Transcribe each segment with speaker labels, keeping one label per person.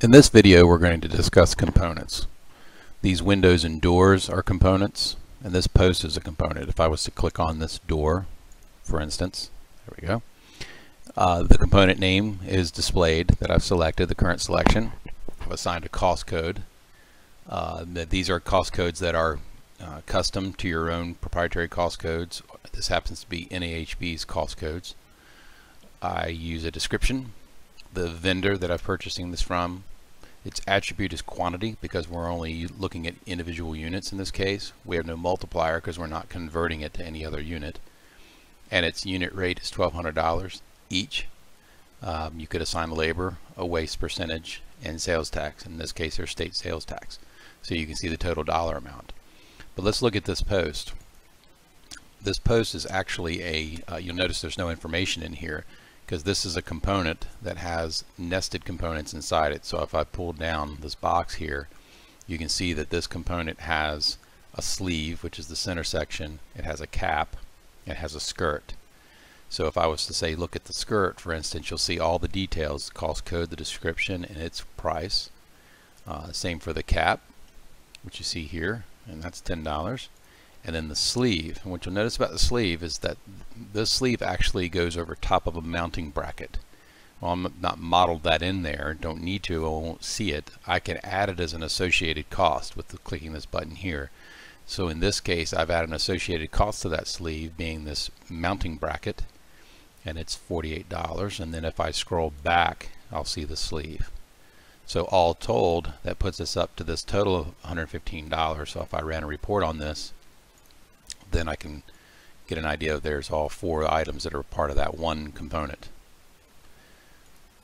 Speaker 1: In this video we're going to discuss components. These windows and doors are components, and this post is a component. If I was to click on this door, for instance, there we go, the component name is displayed that I've selected, the current selection. I've assigned a cost code. These are cost codes that are custom to your own proprietary cost codes. This happens to be NAHB's cost codes. I use a description, the vendor that I'm purchasing this from. Its attribute is quantity because we're only looking at individual units in this case. We have no multiplier because we're not converting it to any other unit. And its unit rate is $1,200 each. You could assign labor, a waste percentage, and sales tax. In this case, there's state sales tax. So you can see the total dollar amount. But let's look at this post. This post is actually you'll notice there's no information in here, because this is a component that has nested components inside it. So if I pull down this box here, you can see that this component has a sleeve, which is the center section. It has a cap. It has a skirt. So if I was to say look at the skirt, for instance, you'll see all the details, the cost code, the description, and its price. Same for the cap, which you see here, and that's $10. And then the sleeve, and what you'll notice about the sleeve is that this sleeve actually goes over top of a mounting bracket. Well, I'm not modeled that in there, don't need to, I won't see it. I can add it as an associated cost with clicking this button here. So in this case, I've added an associated cost to that sleeve, being this mounting bracket, and it's $48. And then if I scroll back, I'll see the sleeve. So all told, that puts us up to this total of $115. So if I ran a report on this, then I can get an idea of there's all 4 items that are part of that one component.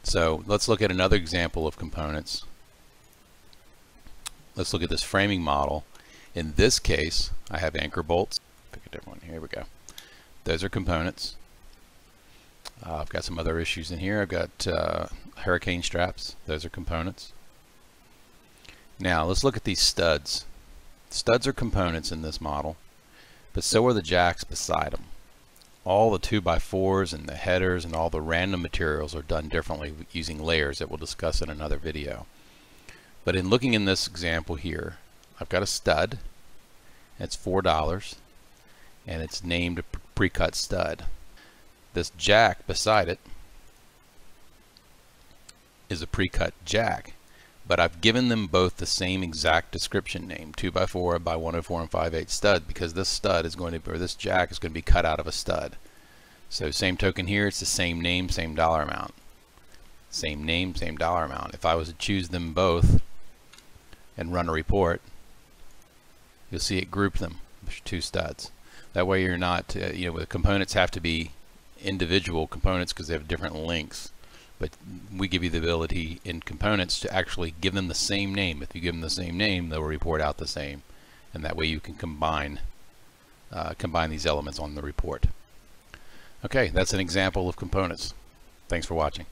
Speaker 1: So let's look at another example of components. Let's look at this framing model. In this case, I have anchor bolts. Pick a different one. Here we go. Those are components. I've got some other issues in here. I've got hurricane straps. Those are components. Now let's look at these studs. Studs are components in this model, but so are the jacks beside them. All the 2x4s and the headers and all the random materials are done differently using layers that we'll discuss in another video. But in looking in this example here, I've got a stud. It's $4 and it's named a pre-cut stud. This jack beside it is a pre-cut jack, but I've given them both the same exact description name, 2x4 by 104 and 5/8 stud, because this stud is going to, or this jack is going to be cut out of a stud. So same token here, it's the same name, same dollar amount. Same name, same dollar amount. If I was to choose them both and run a report, you'll see it grouped them, 2 studs. That way you're not, the components have to be individual components because they have different lengths. But we give you the ability in components to actually give them the same name. If you give them the same name, they'll report out the same, and that way you can combine these elements on the report. Okay, that's an example of components. Thanks for watching.